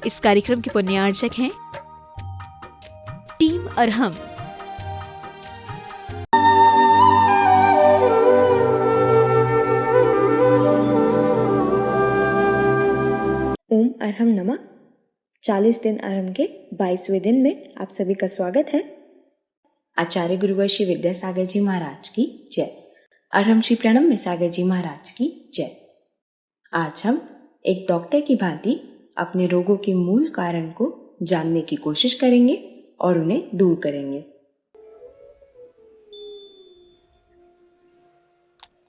इस कार्यक्रम के पुण्यार्चक हैं टीम अरहम। ओम अरहम नमः। 40 दिन अरहम के 22वें दिन में आप सभी का स्वागत है। आचार्य गुरुवर श्री विद्यासागर जी महाराज की जय। अरहम श्री प्रणम में सागर जी महाराज की जय। आज हम एक डॉक्टर की भांति अपने रोगों के मूल कारण को जानने की कोशिश करेंगे और उन्हें दूर करेंगे।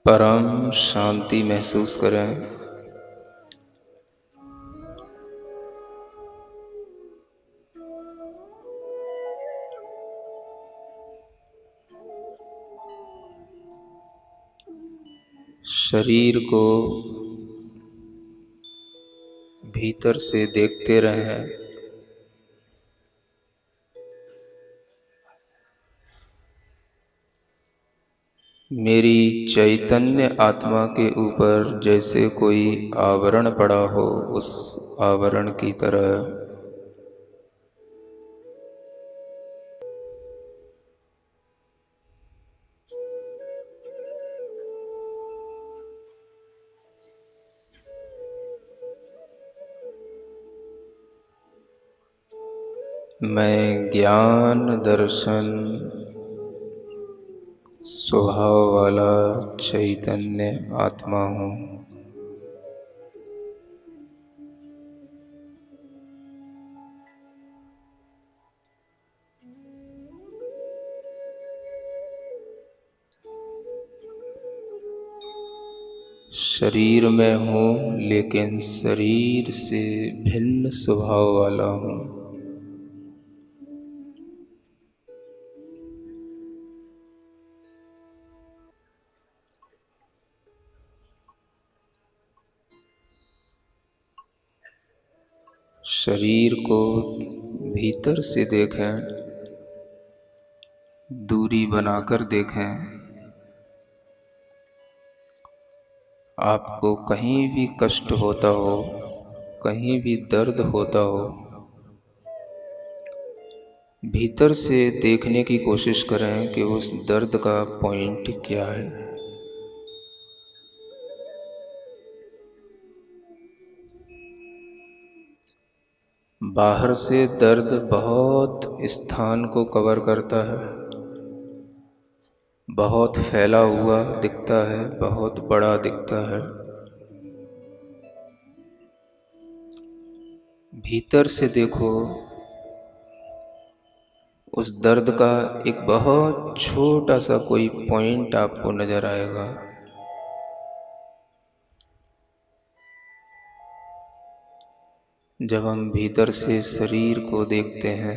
परम शांति महसूस करें। शरीर को भीतर से देखते रहें। मेरी चैतन्य आत्मा के ऊपर जैसे कोई आवरण पड़ा हो, उस आवरण की तरह मैं ज्ञान दर्शन स्वभाव वाला चैतन्य आत्मा हूँ। शरीर में हूँ लेकिन शरीर से भिन्न स्वभाव वाला हूँ। शरीर को भीतर से देखें, दूरी बनाकर देखें। आपको कहीं भी कष्ट होता हो, कहीं भी दर्द होता हो, भीतर से देखने की कोशिश करें कि उस दर्द का पॉइंट क्या है। बाहर से दर्द बहुत स्थान को कवर करता है, बहुत फैला हुआ दिखता है, बहुत बड़ा दिखता है। भीतर से देखो, उस दर्द का एक बहुत छोटा सा कोई पॉइंट आपको नजर आएगा। जब हम भीतर से शरीर को देखते हैं,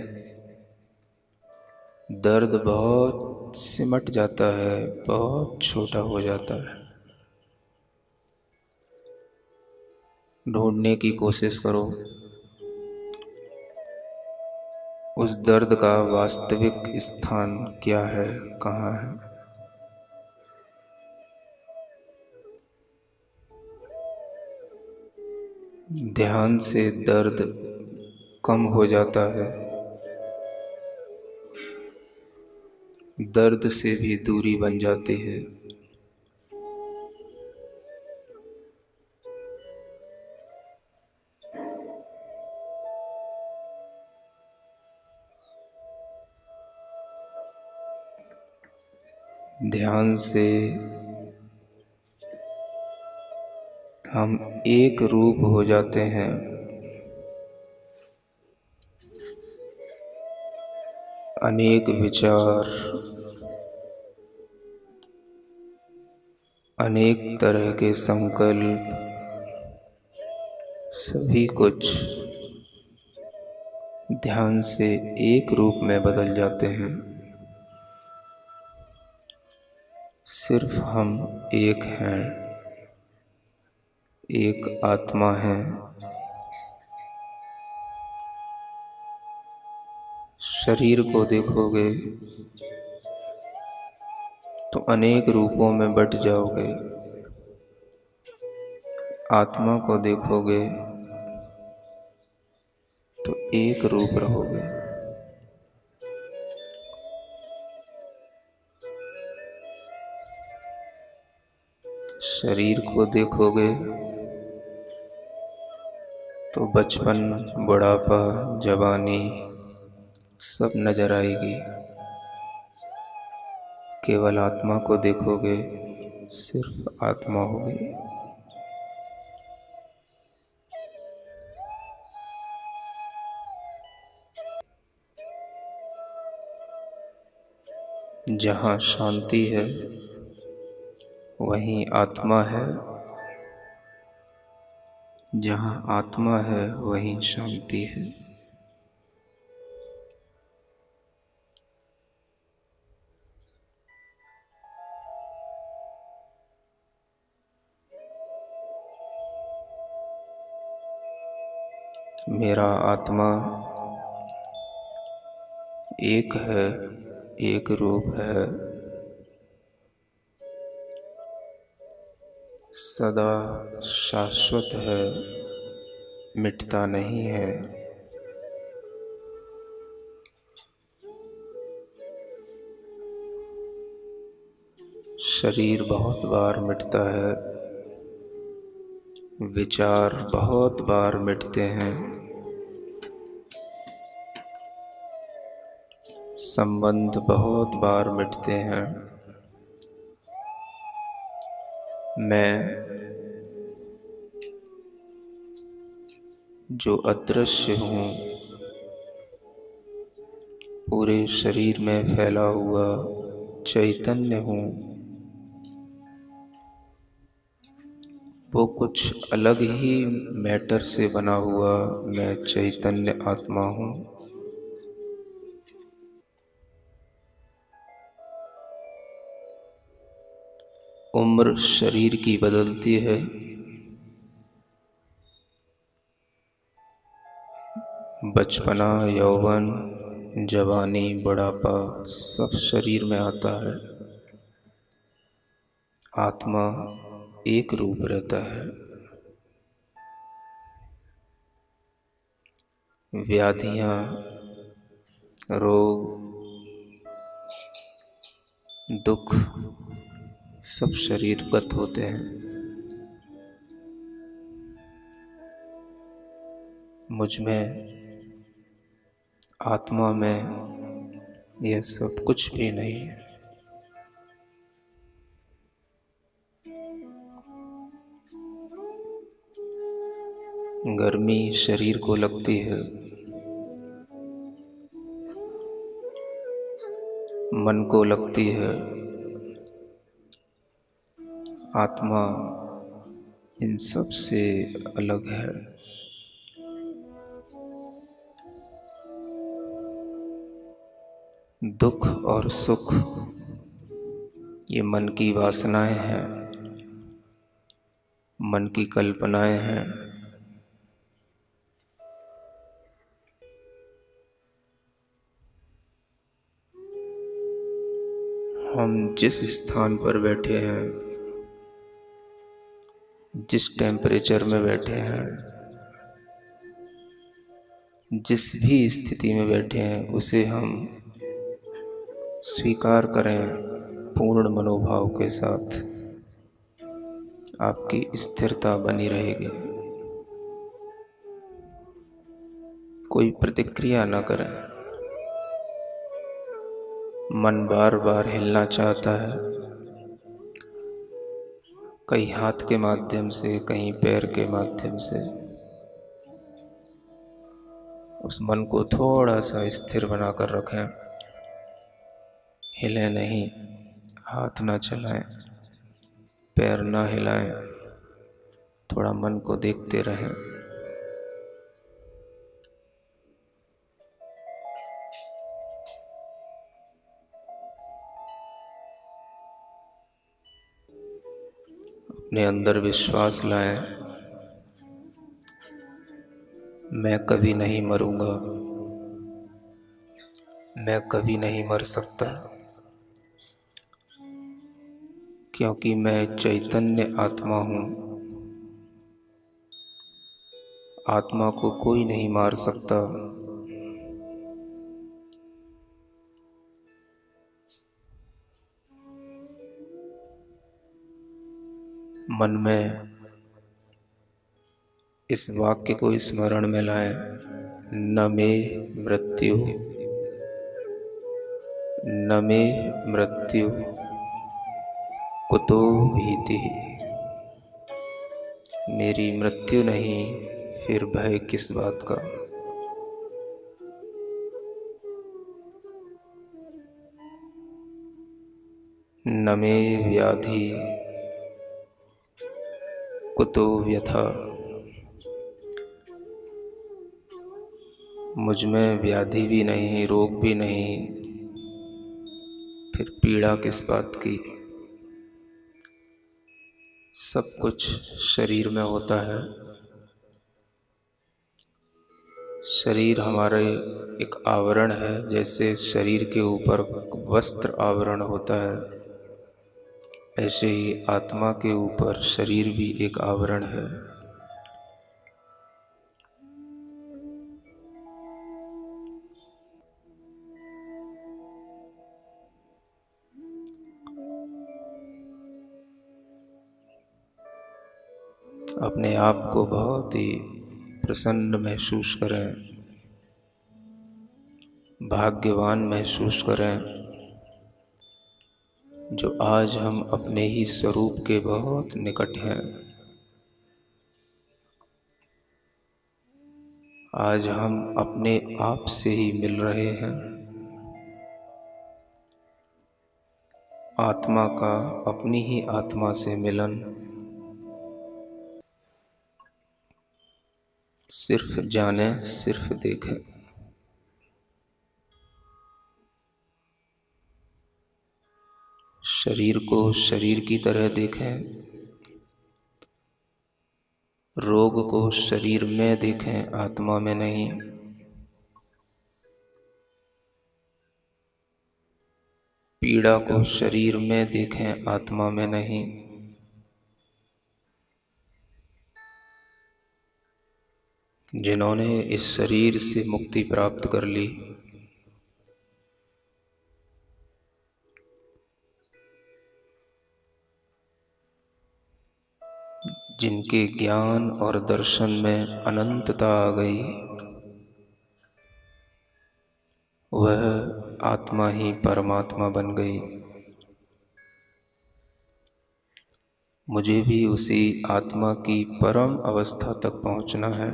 दर्द बहुत सिमट जाता है, बहुत छोटा हो जाता है। ढूंढने की कोशिश करो उस दर्द का वास्तविक स्थान क्या है, कहाँ है। ध्यान से दर्द कम हो जाता है, दर्द से भी दूरी बन जाती है। ध्यान से हम एक रूप हो जाते हैं। अनेक विचार, अनेक तरह के संकल्प, सभी कुछ ध्यान से एक रूप में बदल जाते हैं। सिर्फ हम एक हैं, एक आत्मा है। शरीर को देखोगे तो अनेक रूपों में बट जाओगे। आत्मा को देखोगे तो एक रूप रहोगे। शरीर को देखोगे तो बचपन, बुढ़ापा, जवानी सब नजर आएगी। केवल आत्मा को देखोगे, सिर्फ आत्मा होगी। जहाँ शांति है वहीं आत्मा है, जहाँ आत्मा है वहीं शांति है। मेरा आत्मा एक है, एक रूप है, सदा शाश्वत है, मिटता नहीं है। शरीर बहुत बार मिटता है, विचार बहुत बार मिटते हैं, संबंध बहुत बार मिटते हैं। मैं जो अदृश्य हूँ, पूरे शरीर में फैला हुआ चैतन्य हूँ, वो कुछ अलग ही मैटर से बना हुआ मैं चैतन्य आत्मा हूँ। उम्र शरीर की बदलती है, बचपना, यौवन, जवानी, बुढ़ापा सब शरीर में आता है। आत्मा एक रूप रहता है। व्याधियाँ, रोग, दुख सब शरीरगत होते हैं। मुझ में, आत्मा में यह सब कुछ भी नहीं है। गर्मी शरीर को लगती है, मन को लगती है। आत्मा इन सब से अलग है। दुख और सुख ये मन की वासनाएं हैं, मन की कल्पनाएं हैं। हम जिस स्थान पर बैठे हैं, जिस टेम्परेचर में बैठे हैं, जिस भी स्थिति में बैठे हैं, उसे हम स्वीकार करें पूर्ण मनोभाव के साथ, आपकी स्थिरता बनी रहेगी। कोई प्रतिक्रिया न करें। मन बार बार हिलना चाहता है, कहीं हाथ के माध्यम से, कहीं पैर के माध्यम से। उस मन को थोड़ा सा स्थिर बनाकर रखें। हिले नहीं, हाथ ना चलाएं, पैर ना हिलाएं, थोड़ा मन को देखते रहें। अपने अंदर विश्वास लाएं, मैं कभी नहीं मरूंगा, मैं कभी नहीं मर सकता, क्योंकि मैं चैतन्य आत्मा हूँ। आत्मा को कोई नहीं मार सकता। मन में इस वाक्य को स्मरण में लाएं, न मे मृत्यु, न मे मृत्यु कुतो भीतिः। मेरी मृत्यु नहीं, फिर भय किस बात का। न मे व्याधि कुतो व्यथा। मुझ में व्याधि भी नहीं, रोग भी नहीं, फिर पीड़ा किस बात की। सब कुछ शरीर में होता है। शरीर हमारे एक आवरण है, जैसे शरीर के ऊपर वस्त्र आवरण होता है, ऐसे ही आत्मा के ऊपर शरीर भी एक आवरण है। अपने आप को बहुत ही प्रसन्न महसूस करें, भाग्यवान महसूस करें, जो आज हम अपने ही स्वरूप के बहुत निकट हैं। आज हम अपने आप से ही मिल रहे हैं। आत्मा का अपनी ही आत्मा से मिलन सिर्फ जाने, सिर्फ देखें। शरीर को शरीर की तरह देखें, रोग को शरीर में देखें, आत्मा में नहीं। पीड़ा को शरीर में देखें, आत्मा में नहीं। जिन्होंने इस शरीर से मुक्ति प्राप्त कर ली, जिनके ज्ञान और दर्शन में अनंतता आ गई, वह आत्मा ही परमात्मा बन गई। मुझे भी उसी आत्मा की परम अवस्था तक पहुंचना है।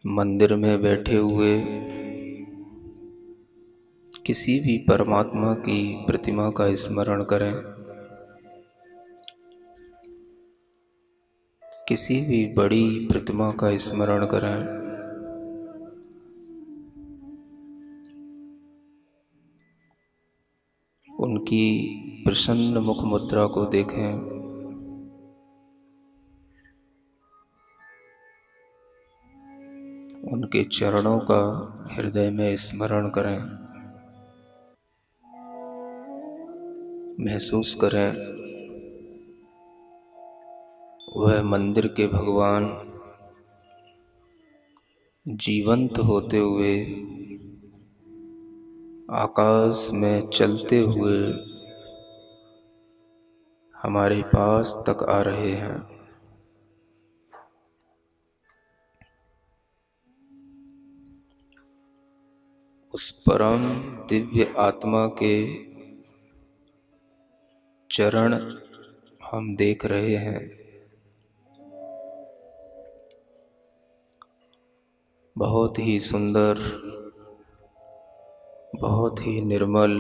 मंदिर में बैठे हुए किसी भी परमात्मा की प्रतिमा का स्मरण करें, किसी भी बड़ी प्रतिमा का स्मरण करें, उनकी प्रसन्न मुख मुद्रा को देखें, उनके चरणों का हृदय में स्मरण करें। महसूस करें वह मंदिर के भगवान जीवंत होते हुए आकाश में चलते हुए हमारे पास तक आ रहे हैं। उस परम दिव्य आत्मा के चरण हम देख रहे हैं। बहुत ही सुंदर, बहुत ही निर्मल,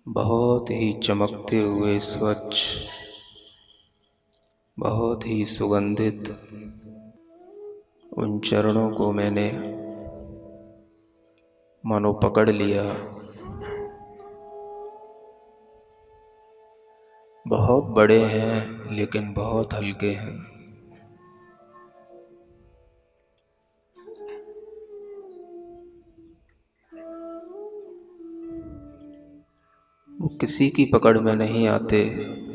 बहुत ही चमकते हुए स्वच्छ, बहुत ही सुगंधित उन चरणों को मैंने मानो पकड़ लिया। बहुत बड़े हैं लेकिन बहुत हल्के हैं। किसी की पकड़ में नहीं आते,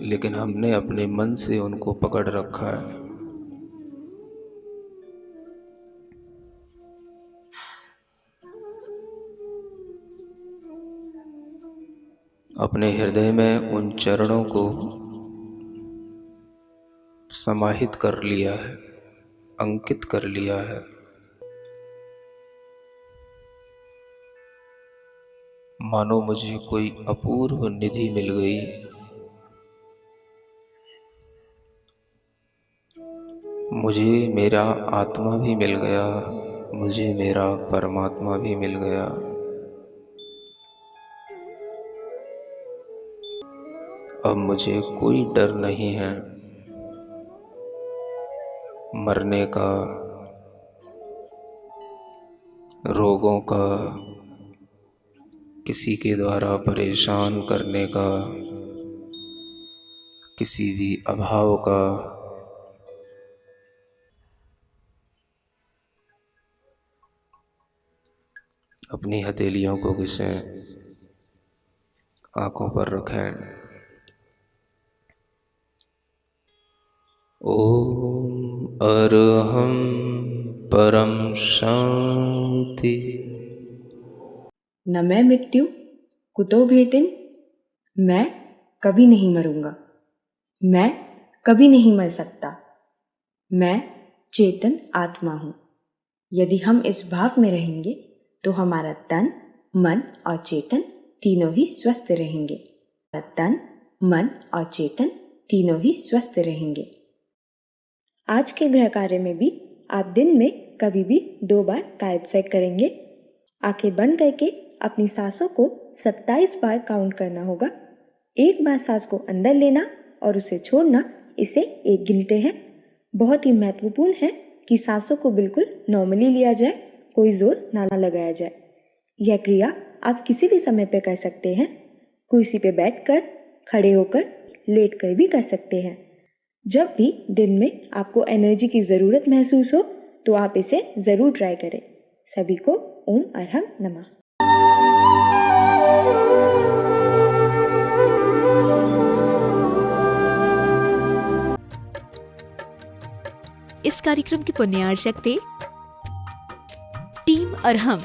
लेकिन हमने अपने मन से उनको पकड़ रखा है। अपने हृदय में उन चरणों को समाहित कर लिया है, अंकित कर लिया है। मानो मुझे कोई अपूर्व निधि मिल गई। मुझे मेरा आत्मा भी मिल गया, मुझे मेरा परमात्मा भी मिल गया। अब मुझे कोई डर नहीं है मरने का, रोगों का, किसी के द्वारा परेशान करने का, किसी भी अभाव का। अपनी हथेलियों को घिसें, आंखों पर रखें। ओम अरहं परम शांति। न मैं मृत्यु कुतो भेतिन, मैं कभी नहीं मरूंगा, मैं कभी नहीं मर सकता, मैं चेतन आत्मा हूँ। यदि हम इस भाव में रहेंगे तो हमारा तन, मन और चेतन तीनों ही स्वस्थ रहेंगे। तन, मन और चेतन तीनों ही स्वस्थ रहेंगे। आज के गृह कार्य में भी आप दिन में कभी भी 2 बार कायत्सक करेंगे। आंखें बंद करके अपनी सांसों को 27 बार काउंट करना होगा। एक बार सांस को अंदर लेना और उसे छोड़ना, इसे 1 गिनते हैं। बहुत ही महत्वपूर्ण है कि सांसों को बिल्कुल नॉर्मली लिया जाए, कोई जोर ना लगाया जाए। यह क्रिया आप किसी भी समय पे कर सकते हैं। कुर्सी पे बैठकर, खड़े होकर, लेटकर भी कर सकते हैं। जब भी दिन में आपको एनर्जी की ज़रूरत महसूस हो तो आप इसे ज़रूर ट्राई करें। सभी को ओम अरहं नमः। इस कार्यक्रम के पुण्यार्चक थे टीम अरहम।